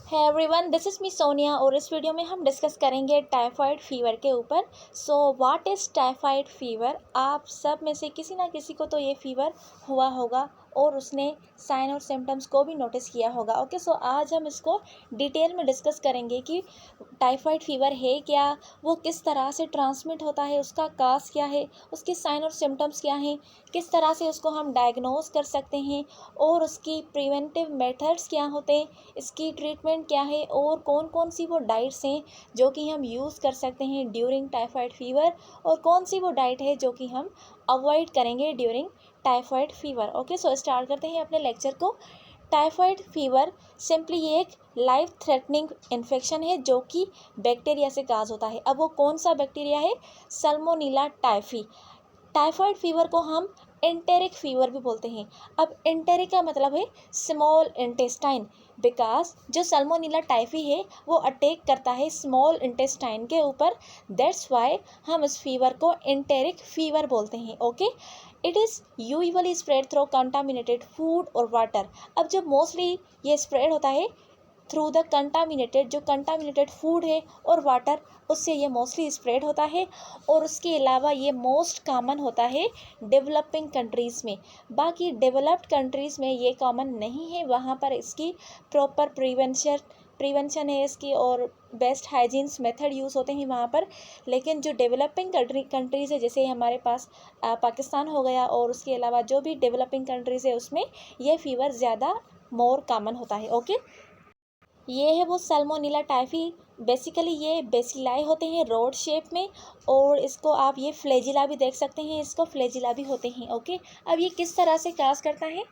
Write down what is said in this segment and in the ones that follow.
है everyone, this is me Sonia और इस वीडियो में हम डिस्कस करेंगे टाइफाइड फीवर के ऊपर। So what is typhoid fever. आप सब में से किसी ना किसी को तो ये फीवर हुआ होगा और उसने साइन और सिम्टम्स को भी नोटिस किया होगा। ओके, सो आज हम इसको डिटेल में डिस्कस करेंगे कि टाइफाइड फीवर है क्या, वो किस तरह से ट्रांसमिट होता है, उसका काज क्या है, उसके साइन और सिम्टम्स क्या हैं, किस तरह से उसको हम डायग्नोज कर सकते हैं और उसकी प्रिवेंटिव मेथड्स क्या होते हैं, इसकी ट्रीटमेंट क्या है और कौन कौन सी वो डाइट्स हैं जो कि हम यूज़ कर सकते हैं ड्यूरिंग टाइफाइड फीवर और कौन सी वो डाइट है जो कि हम अवॉइड करेंगे during typhoid fever. Okay, so start करते हैं अपने लेक्चर को। टाइफाइड फीवर सिंपली ये एक लाइफ थ्रेटनिंग इन्फेक्शन है जो कि बैक्टीरिया से काज होता है। अब वो कौन सा बैक्टीरिया है? Salmonella typhi. टाइफाइड फीवर को हम एंटेरिक फीवर भी बोलते हैं। अब एंटेरिक का मतलब है स्मॉल इंटेस्टाइन, बिकॉज जो सल्मोनेला टाइफी है वो अटैक करता है स्मॉल इंटेस्टाइन के ऊपर। दैट्स वाई हम इस फीवर को एंटेरिक फीवर बोलते हैं। Okay, it is usually spread through contaminated food और वाटर। अब जब मोस्टली ये स्प्रेड होता है थ्रू द कंटामिनेटेड, जो कंटामिनेटेड फूड है और वाटर, उससे ये मोस्टली स्प्रेड होता है। और उसके अलावा ये मोस्ट कॉमन होता है डेवलपिंग कंट्रीज़ में। बाकी डेवलप्ड कंट्रीज़ में ये कॉमन नहीं है, वहाँ पर इसकी प्रॉपर प्रिवेंशन है इसकी और बेस्ट हाइजीन्स मेथड यूज़ होते हैं वहाँ पर। लेकिन जो डेवलपिंग कंट्रीज़ है, जैसे हमारे पास पाकिस्तान हो गया और उसके अलावा जो भी डेवलपिंग कंट्रीज़ है उसमें ये फीवर ज़्यादा मोर कॉमन होता है। ओके, ये है वो सल्मोनेला टाइफी। बेसिकली ये बेसिलाई होते हैं रोड शेप में और इसको आप ये फ्लैजिला भी देख सकते हैं, इसको फ्लैजिला भी होते हैं। ओके, अब ये किस तरह से काज करता है,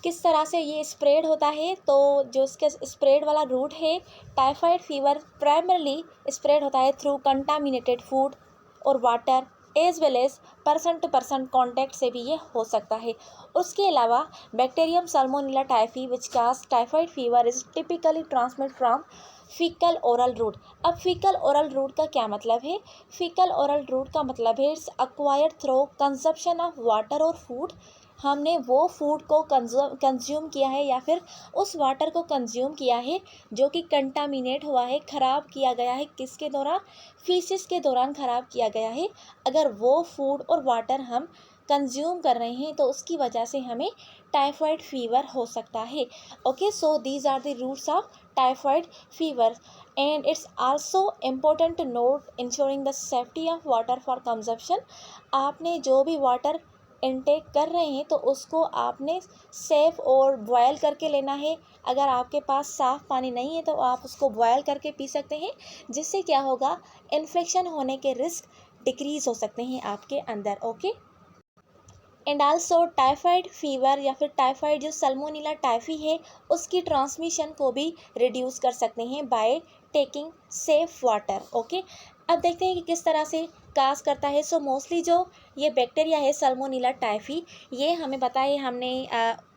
किस तरह से ये स्प्रेड होता है, तो जो इसका स्प्रेड वाला रूट है, टाइफाइड फीवर प्राइमरली स्प्रेड होता है थ्रू कंटामिनेटेड फूड और water as well as person to person contact से भी ये हो सकता है। उसके अलावा bacterium Salmonella typhi which cause typhoid fever is typically transmit from faecal oral route. अब फीकल ओरल रूट का क्या मतलब है? फीकल ओरल रूट का मतलब है it's acquired through consumption of water और फूड। हमने वो फूड को कंज्यूम किया है या फिर उस वाटर को कंज्यूम किया है जो कि कंटामिनेट हुआ है, ख़राब किया गया है। किसके दौरान? फीसिस के दौरान ख़राब किया गया है। अगर वो फूड और वाटर हम कंज्यूम कर रहे हैं तो उसकी वजह से हमें टाइफाइड फीवर हो सकता है। Okay, so these are the routes of typhoid fever and it's also important to note ensuring the safety of water for consumption. आपने जो भी वाटर इनटेक कर रहे हैं तो उसको आपने सेफ़ और बॉयल करके लेना है। अगर आपके पास साफ़ पानी नहीं है तो आप उसको बॉयल करके पी सकते हैं, जिससे क्या होगा, इन्फेक्शन होने के रिस्क डिक्रीज़ हो सकते हैं आपके अंदर। Okay, and also typhoid fever या फिर टाइफाइड जो सल्मोनेला टाइफी है उसकी ट्रांसमिशन को भी रिड्यूस कर सकते हैं by taking safe water. Okay, अब देखते हैं कि किस तरह से काज करता है। सो मोस्टली जो ये बैक्टीरिया है सल्मोनेला टाइफी, ये हमें पता है हमने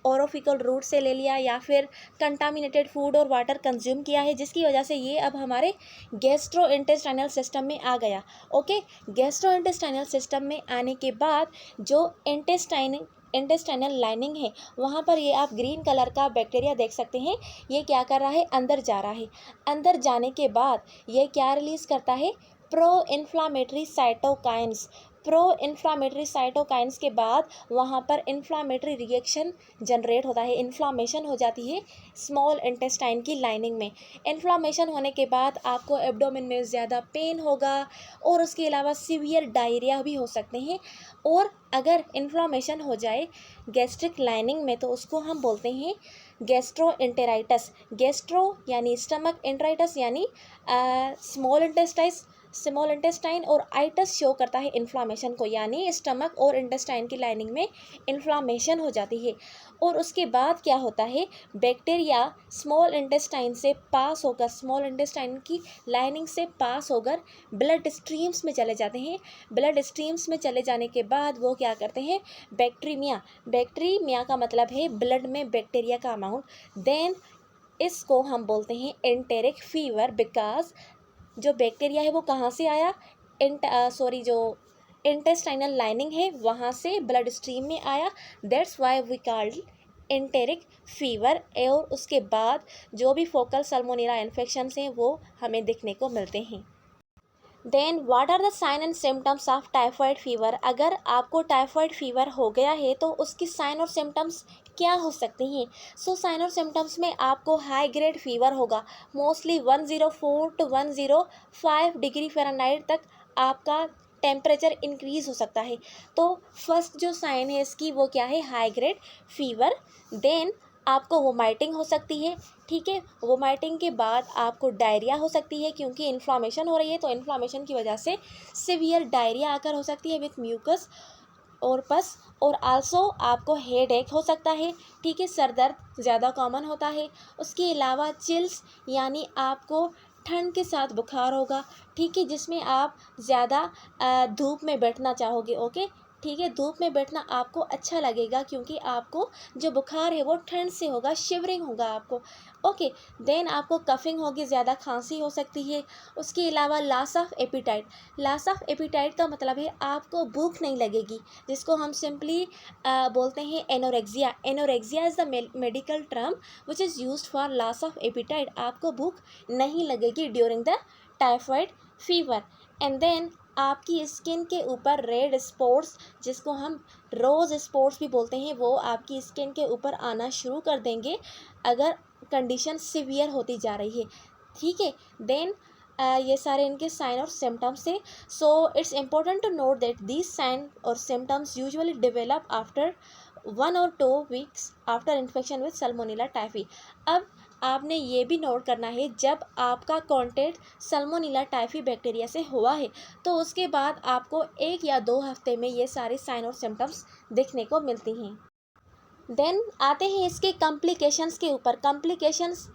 ओरोफिकल रूट से ले लिया या फिर कंटामिनेटेड फूड और वाटर कंज्यूम किया है, जिसकी वजह से ये अब हमारे गैस्ट्रो इंटेस्टाइनल सिस्टम में आ गया। ओके, गैस्ट्रो इंटेस्टाइनल सिस्टम में आने के बाद जो इंटेस्टाइनल लाइनिंग है वहाँ पर ये आप ग्रीन कलर का बैक्टीरिया देख सकते हैं। ये क्या कर रहा है? अंदर जा रहा है। अंदर जाने के बाद ये क्या रिलीज़ करता है? Pro inflammatory cytokines. Pro inflammatory cytokines के बाद वहाँ पर इन्फ्लामेटरी रिएक्शन जनरेट होता है, इन्फ्लामेशन हो जाती है स्मॉल इंटेस्टाइन की लाइनिंग में। इन्फ्लामेशन होने के बाद आपको एब्डोमेन में ज़्यादा पेन होगा और उसके अलावा सीवियर डायरिया भी हो सकते हैं। और अगर इन्फ्लामेशन हो जाए गैस्ट्रिक लाइनिंग में तो उसको हम बोलते हैं गैस्ट्रो इंटेराइटस। गैस्ट्रो यानी स्टमक, इंटेराइटस यानी स्मॉल इंटेस्टाइन और आइटस शो करता है इन्फ्लामेशन को, यानी स्टमक और इंटेस्टाइन की लाइनिंग में इन्फ्लामेशन हो जाती है। और उसके बाद क्या होता है? बैक्टीरिया स्मॉल इंटेस्टाइन से पास होकर, स्मॉल इंटेस्टाइन की लाइनिंग से पास होकर ब्लड स्ट्रीम्स में चले जाते हैं। ब्लड स्ट्रीम्स में चले जाने के बाद वो क्या करते हैं? बैक्टीरिया का मतलब है ब्लड में बैक्टीरिया का अमाउंट। देन इसको हम बोलते हैं एंटेरिक फीवर, बिकॉज जो बैक्टीरिया है वो कहाँ से आया? जो इंटेस्टाइनल लाइनिंग है वहाँ से ब्लड स्ट्रीम में आया। That's why we called enteric fever, और उसके बाद जो भी फोकल सल्मोनेला इन्फेक्शंस हैं वो हमें दिखने को मिलते हैं। Then what are the sign and symptoms of typhoid fever. अगर आपको टाइफाइड फीवर हो गया है तो उसकी साइन और सिम्टम्स क्या हो सकते हैं। सो साइन और सिम्टम्स में आपको हाई ग्रेड फीवर होगा, मोस्टली 104 to 105 डिग्री फ़ारेनहाइट तक आपका टेम्परेचर इंक्रीज़ हो सकता है। तो फर्स्ट जो साइन है इसकी वो क्या है, हाई ग्रेड फीवर। देन आपको वोमाइटिंग हो सकती है, ठीक है। वोमाइटिंग के बाद आपको डायरिया हो सकती है, क्योंकि इन्फ्लामेशन हो रही है तो इन्फ्लामेशन की वजह से सिवियर डायरिया आकर हो सकती है विथ म्यूकस और पस। और आल्सो आपको हेड एक हो सकता है, ठीक है, सर दर्द ज़्यादा कॉमन होता है। उसके अलावा चिल्स यानी आपको ठंड के साथ बुखार होगा, ठीक है, जिसमें आप ज़्यादा धूप में बैठना चाहोगे, ओके, ठीक है। धूप में बैठना आपको अच्छा लगेगा क्योंकि आपको जो बुखार है वो ठंड से होगा, शिवरिंग होगा आपको, ओके। देन आपको कफिंग होगी, ज़्यादा खांसी हो सकती है। उसके अलावा loss of appetite. Loss of appetite का मतलब है आपको भूख नहीं लगेगी, जिसको हम सिंपली बोलते हैं anorexia. Anorexia is the medical term which is used for loss of appetite. आपको भूख नहीं लगेगी during the typhoid fever. And then आपकी स्किन के ऊपर रेड स्पॉट्स, जिसको हम रोज़ स्पॉट्स भी बोलते हैं, वो आपकी स्किन के ऊपर आना शुरू कर देंगे अगर कंडीशन सिवियर होती जा रही है, ठीक है। देन ये सारे इनके साइन और सिम्टम्स है। So it's important to note that these sign और symptoms usually develop after 1 or 2 weeks after infection with Salmonella typhi. अब आपने ये भी नोट करना है, जब आपका कॉन्टैक्ट सल्मोनेला टाइफी बैक्टीरिया से हुआ है तो उसके बाद आपको 1 या 2 हफ्ते में ये सारे साइन और सिम्टम्स दिखने को मिलती हैं। देन आते हैं इसके कॉम्प्लिकेशंस के ऊपर। कॉम्प्लिकेशंस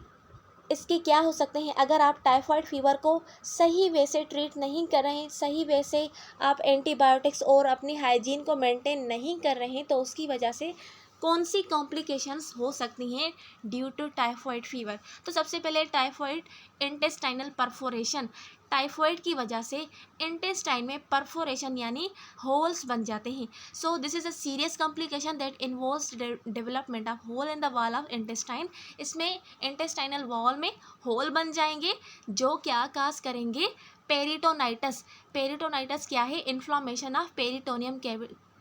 इसके क्या हो सकते हैं अगर आप टाइफाइड फीवर को सही वे से ट्रीट नहीं कर रहे हैं, सही वे से आप एंटीबायोटिक्स और अपनी हाइजीन को मेंटेन नहीं कर रहे हैं, तो उसकी वजह से कौन सी कॉम्प्लिकेशंस हो सकती हैं ड्यू टू टाइफाइड फीवर। तो सबसे पहले टाइफाइड इंटेस्टाइनल परफोरेशन। टाइफाइड की वजह से इंटेस्टाइन में परफोरेशन यानी होल्स बन जाते हैं। So this is a serious complication that involves development of hole in the wall of intestine. इसमें इंटेस्टाइनल वॉल में होल बन जाएंगे जो क्या काज करेंगे, पेरिटोनाइटस। पेरिटोनाइटस क्या है, इन्फ्लामेशन ऑफ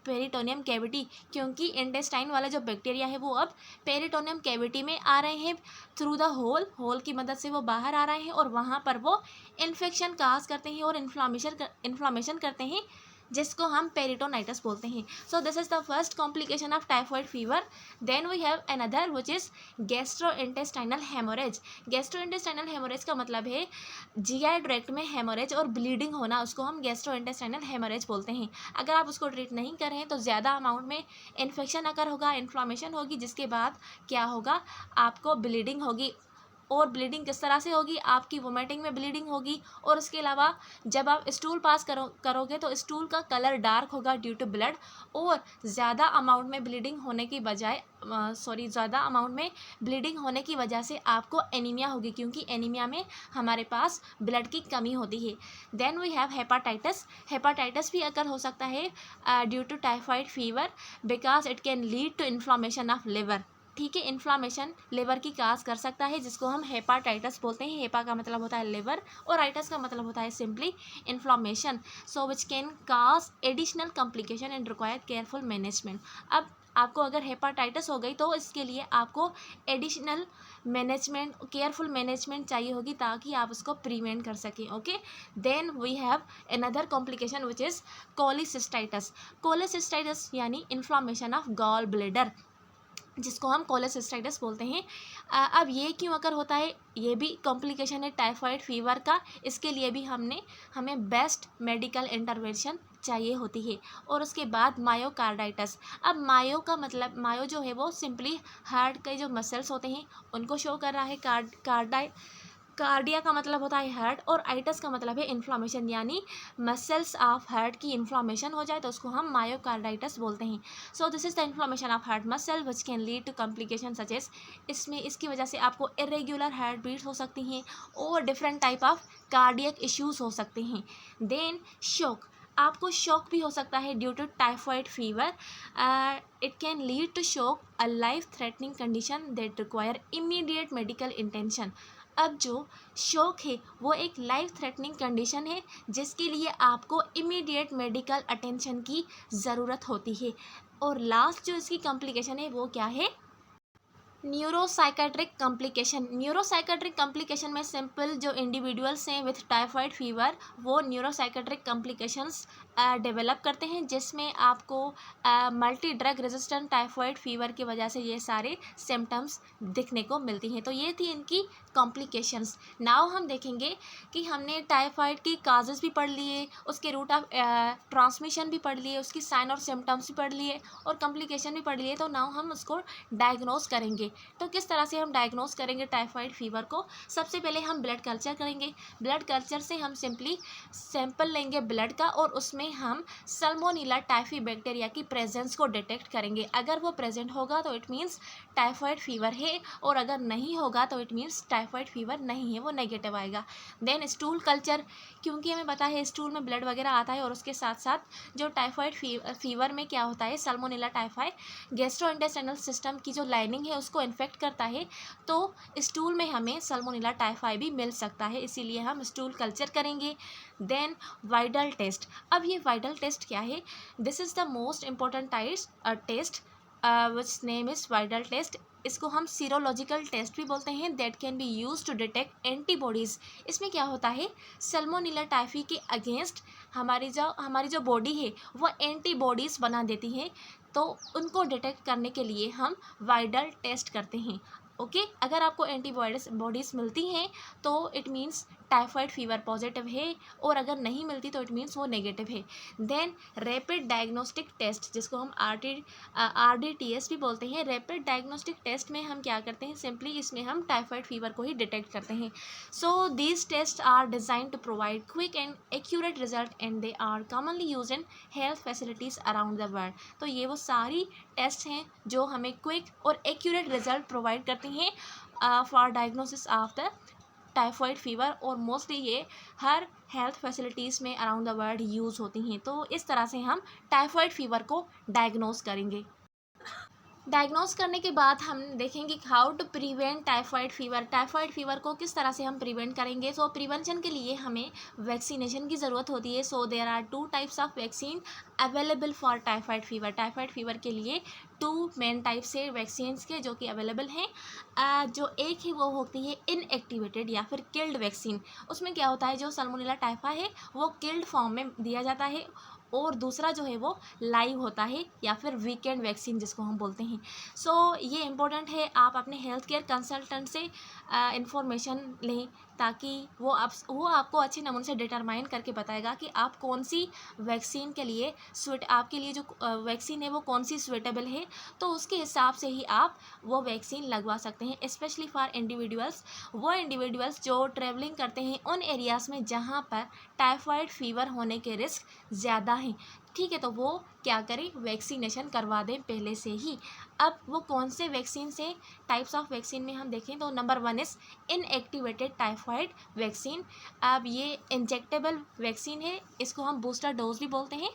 पेरिटोनियम कैविटी, क्योंकि इंटेस्टाइन वाला जो बैक्टीरिया है वो अब पेरिटोनियम कैविटी में आ रहे हैं थ्रू द होल की मदद से वो बाहर आ रहे हैं और वहाँ पर वो इन्फेक्शन काज करते हैं और इन्फ्लामेशन करते हैं, जिसको हम पेरिटोनाइटस बोलते हैं। So this is the first complication of typhoid fever. Then we have another which is gastrointestinal haemorrhage. Gastrointestinal haemorrhage का मतलब है जीआई ट्रैक्ट में हेमोरेज और ब्लीडिंग होना, उसको हम गैस्ट्रोइंटेस्टाइनल हेमोरेज बोलते हैं। अगर आप उसको ट्रीट नहीं कर रहे हैं तो ज़्यादा अमाउंट में इन्फेक्शन अगर होगा, इन्फ्लामेशन होगी, जिसके बाद क्या होगा, आपको ब्लीडिंग होगी। और ब्लीडिंग किस तरह से होगी, आपकी वोमिटिंग में ब्लीडिंग होगी। और उसके अलावा जब आप स्टूल पास करोगे तो स्टूल का कलर डार्क होगा ड्यू टू ब्लड। और ज़्यादा अमाउंट में ब्लीडिंग होने की बजाय ज़्यादा अमाउंट में ब्लीडिंग होने की वजह से आपको एनीमिया होगी, क्योंकि एनीमिया में हमारे पास ब्लड की कमी होती है। Then we have hepatitis. Hepatitis भी अगर हो सकता है due to typhoid fever, because it can lead to inflammation of liver, ठीक है। इन्फ्लामेशन लिवर की काज कर सकता है, जिसको हम हेपाटाइटिस बोलते हैं। हेपा का मतलब होता है लिवर और आइटस का मतलब होता है simply inflammation. So which can cause additional complication and require careful management. अब आपको अगर हेपाटाइटिस हो गई तो इसके लिए आपको एडिशनल मैनेजमेंट, केयरफुल मैनेजमेंट चाहिए होगी ताकि आप उसको प्रिवेंट कर सकें, okay. Then we have another complication which is cholecystitis. Cholecystitis यानी इन्फ्लामेशन ऑफ गॉल ब्लैडर, जिसको हम कोलेसिस्टाइटिस बोलते हैं। अब ये क्यों अगर होता है, ये भी कॉम्प्लिकेशन है टाइफाइड फीवर का। इसके लिए भी हमें बेस्ट मेडिकल इंटरवेंशन चाहिए होती है। और उसके बाद मायोकार्डाइटिस। अब मायो का मतलब, मायो जो है वो सिंपली हार्ट के जो मसल्स होते हैं उनको शो कर रहा है। कार्डिया का मतलब होता है हार्ट और आइटस का मतलब है इन्फ्लामेशन, यानी मसल्स ऑफ हार्ट की इन्फ्लामेशन हो जाए तो उसको हम मायोकार्डाइटिस बोलते हैं। So this is the inflammation of heart muscle which can lead to complication such as, इसकी वजह से आपको इरेग्युलर हार्ट बीट्स हो सकती हैं और different type of cardiac issues हो सकते हैं। देन शोक। आपको शॉक भी हो सकता है due to typhoid fever. It can lead to shock, a life threatening condition that require immediate medical intention. अब जो शॉक है वो एक लाइफ थ्रेटनिंग कंडीशन है जिसके लिए आपको इमीडिएट मेडिकल अटेंशन की ज़रूरत होती है। और लास्ट जो इसकी कॉम्प्लिकेशन है वो क्या है? Neuropsychiatric complication. न्यूरोसाइकेट्रिक कॉम्प्लिकेशन में सिंपल जो इंडिविजुअल्स हैं विथ टाइफाइड फीवर वो न्यूरोसाइकेट्रिक कॉम्प्लिकेशंस डेवलप करते हैं जिसमें आपको multi drug resistant typhoid fever की वजह से ये सारे सिम्टम्स दिखने को मिलती हैं। तो ये थी इनकी कॉम्प्लिकेशंस। नाउ हम देखेंगे कि हमने टाइफाइड की काजेज़ भी पढ़ लिए, उसके रूट ऑफ ट्रांसमिशन भी पढ़ लिए, उसकी साइन और सिम्टम्स भी पढ़ लिए और कॉम्प्लिकेशन भी पढ़ लिए। तो नाउ हम उसको डायग्नोज करेंगे। तो किस तरह से हम डायग्नोज करेंगे टाइफाइड फीवर को? सबसे पहले हम ब्लड कल्चर करेंगे। ब्लड कल्चर से हम सिंपली सैंपल लेंगे ब्लड का और उसमें हम सल्मोनेला टाइफी बैक्टीरिया की प्रेजेंस को डिटेक्ट करेंगे। अगर वो प्रेजेंट होगा तो इट मीन्स टाइफाइड फीवर है और अगर नहीं होगा तो इट मीन्स टाइफाइड फीवर नहीं है, वो नेगेटिव आएगा। देन स्टूल कल्चर, क्योंकि हमें पता है स्टूल में ब्लड वगैरह आता है और उसके साथ साथ जो टाइफाइड फीवर में क्या होता है, सल्मोनेला टाइफाई गैस्ट्रोइंटेस्टाइनल सिस्टम की जो लाइनिंग है उसको इन्फेक्ट करता है। तो स्टूल में हमें सल्मोनेला टाइफाई भी मिल सकता है, इसीलिए हम स्टूल कल्चर करेंगे। Then Widal test. अब ये वाइडल टेस्ट क्या है? This is the most important test which name is Widal test. इसको हम सीरोलॉजिकल टेस्ट भी बोलते हैं, that can be use to detect antibodies. इसमें क्या होता है, सल्मोनेला टाइफी के अगेंस्ट हमारी जो बॉडी है वो एंटीबॉडीज़ बना देती है। तो उनको डिटेक्ट करने के लिए हम वाइडल टेस्ट करते हैं। ओके, अगर आपको एंटीबॉडीज़ मिलती हैं तो it means typhoid fever positive है और अगर नहीं मिलती तो इट मीन्स वो नेगेटिव है। देन रैपिड डायग्नोस्टिक टेस्ट, जिसको हम RDTS भी बोलते हैं। रैपिड डायग्नोस्टिक टेस्ट में हम क्या करते हैं, सिंपली इसमें हम टाइफाइड फीवर को ही डिटेक्ट करते हैं। So these test are design to provide quick and accurate result and they are commonly use in health facilities around the world. तो ये वो सारी टेस्ट हैं जो हमें क्विक और एक्यूरेट रिजल्ट प्रोवाइड करते हैं for diagnosis of the typhoid fever, और मोस्टली ये हर हेल्थ फैसिलिटीज़ में अराउंड द वर्ल्ड यूज़ होती हैं। तो इस तरह से हम टाइफाइड फीवर को डायग्नोस करेंगे। डायग्नोस करने के बाद हम देखेंगे how to prevent typhoid fever. Typhoid fever को किस तरह से हम प्रिवेंट करेंगे। सो प्रिवेंशन के लिए हमें वैक्सीनेशन की ज़रूरत होती है। So there are 2 types of vaccine available for typhoid fever. Typhoid fever के लिए 2 मेन टाइप से वैक्सीन्स के जो कि अवेलेबल हैं। जो एक है वो होती है इनएक्टिवेटेड या फिर किल्ड वैक्सीन। उसमें क्या होता है, जो सल्मोनेला टाइफा है वो किल्ड फॉर्म में दिया जाता है और दूसरा जो है वो लाइव होता है या फिर वीकेंड वैक्सीन जिसको हम बोलते हैं। सो ये इम्पोर्टेंट है, आप अपने हेल्थ केयर कंसल्टेंट से इंफॉर्मेशन लें ताकि वो आपको अच्छे नमूने से डिटरमाइन करके बताएगा कि आप कौन सी वैक्सीन के लिए आपके लिए जो वैक्सीन है वो कौन सी सुइटेबल है। तो उसके हिसाब से ही आप वो वैक्सीन लगवा सकते हैं। स्पेशली फॉर इंडिविजुअल्स जो ट्रैवलिंग करते हैं उन एरियाज़ में जहाँ पर टाइफाइड फीवर होने के रिस्क ज़्यादा हैं, ठीक है, तो वो क्या करें, वैक्सीनेशन करवा दें पहले से ही। अब वो कौन से वैक्सीन से, टाइप्स ऑफ वैक्सीन में हम देखें तो number 1 is inactivated typhoid vaccine. अब ये इंजेक्टेबल वैक्सीन है, इसको हम बूस्टर डोज भी बोलते हैं,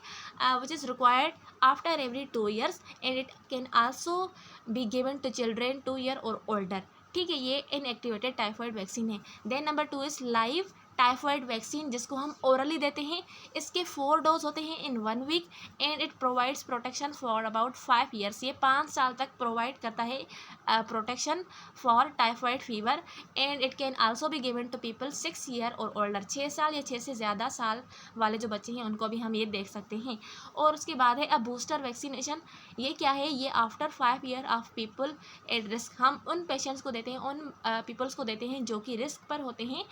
which is required after every 2 years and it can also be given to children 2 year और ओल्डर। ठीक है, ये इनएक्टिवेटेड टाइफाइड वैक्सीन है। Then number 2 is live typhoid vaccine, जिसको हम ओरली देते हैं। इसके 4 डोज होते हैं in 1 week and it provides protection for about 5 years। ये 5 साल तक प्रोवाइड करता है protection for typhoid fever and it can also be given to people 6 year और ओल्डर। 6 साल या 6 से ज़्यादा साल वाले जो बच्चे हैं उनको भी हम ये देख सकते हैं। और उसके बाद है अब बूस्टर वैक्सीनेशन। ये क्या है, ये after 5 year of people at risk. हम उन पेशेंट्स को देते हैं, उन पीपल्स को देते हैं जो कि रिस्क पर होते हैं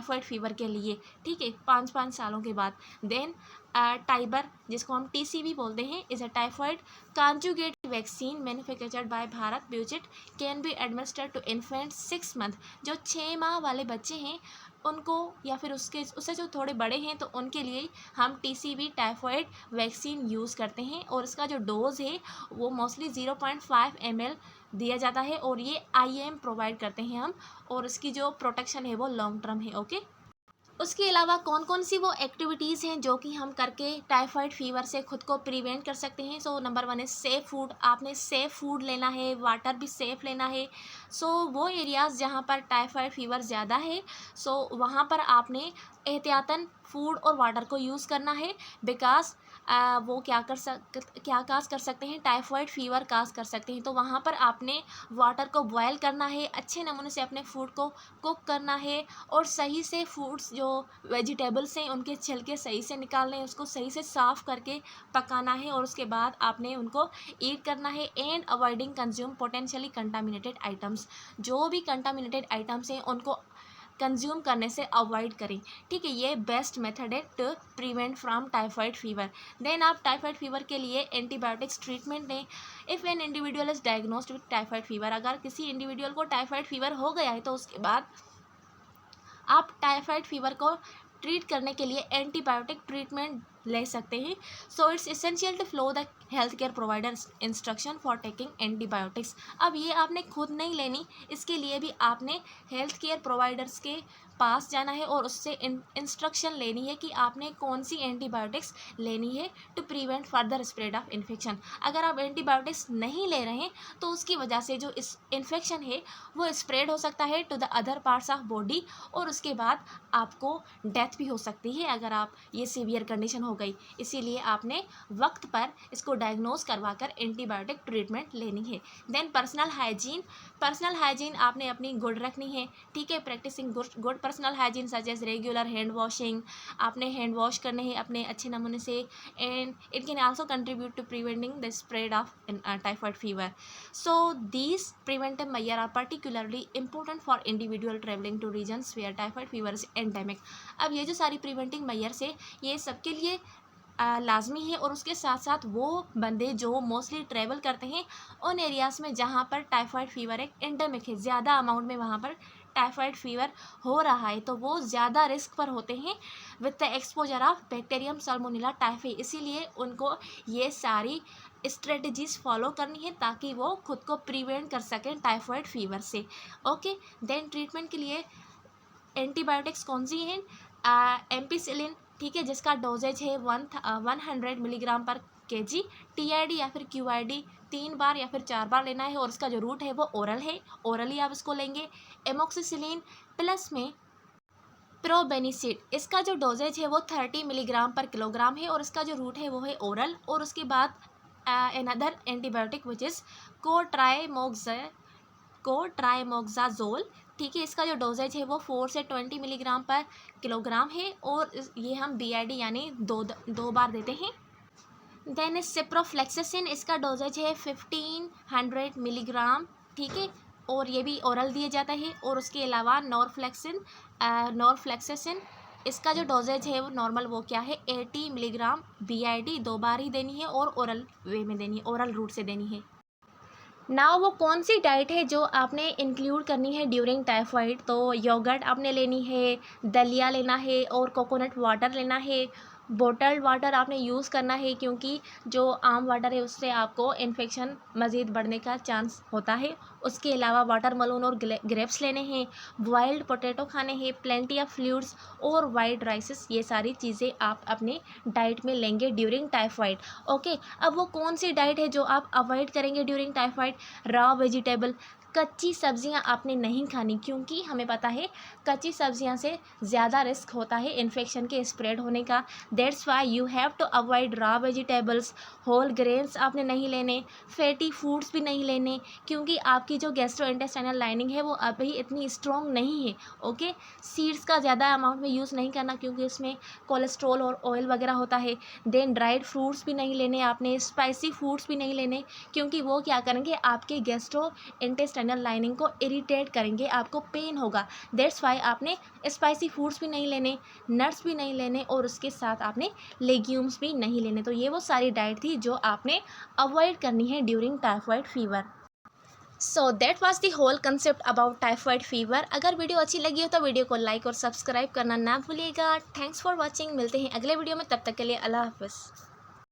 टाइफाइड फीवर के लिए, ठीक है, 5 सालों के बाद। देन टाइबर, जिसको हम TCV बोलते हैं, is a typhoid conjugate vaccine manufactured by Bharat Biotech, can be administered to infant 6 month। जो 6 माह वाले बच्चे हैं उनको, या फिर उससे जो थोड़े बड़े हैं तो उनके लिए हम TCV टाइफाइड वैक्सीन यूज़ करते हैं। और इसका जो डोज़ है वो मोस्टली 0.5 ml दिया जाता है और ये IM प्रोवाइड करते हैं हम, और इसकी जो प्रोटेक्शन है वो लॉन्ग टर्म है। ओके, उसके अलावा कौन कौन सी वो एक्टिविटीज़ हैं जो कि हम करके टाइफाइड फ़ीवर से खुद को प्रिवेंट कर सकते हैं। सो नंबर वन है सेफ़ फूड। आपने सेफ़ फूड लेना है, वाटर भी सेफ़ लेना है। सो वो एरियाज़ जहाँ पर टाइफाइड फ़ीवर ज़्यादा है, सो वहाँ पर आपने एहतियातन फूड और वाटर को यूज़ करना है। बिकॉज़ वो क्या काज़ कर सकते हैं, टाइफाइड फ़ीवर काज़ कर सकते हैं। तो वहाँ पर आपने वाटर को बॉयल करना है, अच्छे नमूने से अपने फूड को कुक करना है, और सही से फूड्स जो वेजिटेबल्स हैं उनके छिलके सही से निकालने हैं, उसको सही से साफ़ करके पकाना है, और उसके बाद आपने उनको ईट करना है। And avoiding consume potentially contaminated items. जो भी कंटामिनेटेड आइटम्स हैं उनको कंज्यूम करने से अवॉइड करें। ठीक है, ये बेस्ट मेथड है to prevent from typhoid fever. Then आप टाइफाइड फीवर के लिए एंटीबायोटिक्स ट्रीटमेंट लें। If an individual is diagnosed with typhoid fever, अगर किसी इंडिविजुअल को टाइफाइड फीवर हो गया है तो उसके बाद आप टाइफाइड फीवर को ट्रीट करने के लिए एंटीबायोटिक ट्रीटमेंट ले सकते हैं। So it's essential to follow the health care providers instruction for taking antibiotics. अब ये आपने खुद नहीं लेनी, इसके लिए भी आपने हेल्थ केयर प्रोवाइडर्स के पास जाना है और उससे इंस्ट्रक्शन लेनी है कि आपने कौन सी एंटीबायोटिक्स लेनी है to prevent further spread of infection. अगर आप एंटीबायोटिक्स नहीं ले रहे हैं तो उसकी वजह से जो इस इन्फेक्शन है वो स्प्रेड हो सकता है to the other parts of body, और उसके बाद आपको डेथ भी हो सकती है अगर आप ये सीवियर कंडीशन हो गई। इसीलिए आपने वक्त पर इसको डायग्नोज करवाकर एंटीबायोटिक ट्रीटमेंट लेनी है। देन पर्सनल हाइजीन आपने अपनी गुड रखनी है। ठीक है, practicing good personal hygiene such as regular hand washing. आपने हैंड वॉश करने हैं अपने अच्छे नमूने से, and it can also contribute to preventing the spread of typhoid fever. So these preventive measures are particularly important for individual traveling to regions where typhoid fever is endemic। अब ये जो सारी प्रिवेंटिंग मेजर्स है ये सबके लिए लाजमी है, और उसके साथ साथ वो बंदे जो मोस्टली ट्रैवल करते हैं उन एरियाज़ में जहाँ पर टाइफाइड फीवर एक एंडेमिक है, ज़्यादा अमाउंट में वहाँ पर टाइफाइड फीवर हो रहा है, तो वो ज़्यादा रिस्क पर होते हैं with the exposure of bacterium Salmonella typhi. इसीलिए उनको ये सारी स्ट्रेटजीज़ फॉलो करनी है ताकि वो खुद को प्रिवेंट कर सकें टाइफाइड फीवर से। ओके, देन ट्रीटमेंट के लिए एंटीबायोटिक्स कौन सी हैं? एम्पिसिलिन, ठीक है, जिसका डोजेज है 100 मिलीग्राम पर केजी। टीआईडी या फिर क्यूआईडी 3 बार या फिर 4 बार लेना है, और उसका जो रूट है वो ओरल है, ओरली आप इसको लेंगे। एमोक्सिसिलिन प्लस में प्रोबेनिसिड, इसका जो डोजेज है वो 30 मिलीग्राम पर किलोग्राम है, और इसका जो रूट है वो है ओरल। और उसके बाद another antibiotic which is co-trimoxazole, ठीक है, इसका जो डोजेज है वो 4 से 20 मिलीग्राम पर किलोग्राम है, और ये हम बीआईडी यानी दो बार देते हैं। देन सिप्रोफ्लेक्सासिन, इसका डोजेज है 1500 मिलीग्राम, ठीक है, और ये भी ओरल दिया जाता है। और उसके अलावा नॉरफ्लेक्सासिन, इसका जो डोजेज है वो नॉर्मल वो क्या है 80 मिलीग्राम, बीआईडी 2 बार ही देनी है और ओरल वे में देनी है, ओरल रूट से देनी है। नाउ वो कौन सी डाइट है जो आपने इंक्लूड करनी है ड्यूरिंग टाइफाइड? तो योगर्ट आपने लेनी है, दलिया लेना है, और कोकोनट वाटर लेना है। बॉटल्ड वाटर आपने यूज़ करना है क्योंकि जो आम वाटर है उससे आपको इन्फेक्शन मज़ीद बढ़ने का चांस होता है। उसके अलावा वाटरमेलन और ग्रेप्स लेने हैं, बॉइल्ड पोटैटो खाने हैं, प्लेंटी ऑफ फ्लूइड्स और वाइट राइसेस, ये सारी चीज़ें आप अपने डाइट में लेंगे ड्यूरिंग टाइफाइड। ओके, अब वो कौन सी डाइट है जो आप अवॉइड करेंगे ड्यूरिंग टाइफाइड? रॉ वेजिटेबल, कच्ची सब्जियां आपने नहीं खानी, क्योंकि हमें पता है कच्ची सब्जियां से ज़्यादा रिस्क होता है इन्फेक्शन के स्प्रेड होने का। That's why you have to avoid raw vegetables. Whole grains आपने नहीं लेने, फैटी फूड्स भी नहीं लेने, क्योंकि आपकी जो गैस्ट्रोइंटेस्टाइनल लाइनिंग है वो अभी इतनी स्ट्रॉन्ग नहीं है। ओके, सीड्स का ज़्यादा अमाउंट में यूज़ नहीं करना क्योंकि उसमें कोलेस्ट्रॉल और ऑयल वगैरह होता है। देन ड्राइड फ्रूट्स भी नहीं लेने आपने, स्पाइसी फूड्स भी नहीं लेने, क्योंकि वो क्या करेंगे आपके गैस्ट्रो इंटेस्टाइनल लाइनिंग को इरिटेट करेंगे, आपको पेन होगा। दैट्स वाई आपने स्पाइसी फूड्स भी नहीं लेने, नट्स भी नहीं लेने, और उसके साथ आपने लेग्यूम्स भी नहीं लेने। तो ये वो सारी डाइट थी जो आपने अवॉइड करनी है during typhoid fever. So that was the whole concept about typhoid fever. अगर वीडियो अच्छी लगी हो तो वीडियो को लाइक और सब्सक्राइब करना ना भूलिएगा। थैंक्स फॉर वॉचिंग, मिलते हैं अगले वीडियो में, तब तक के लिए अल्लाह हाफिज़।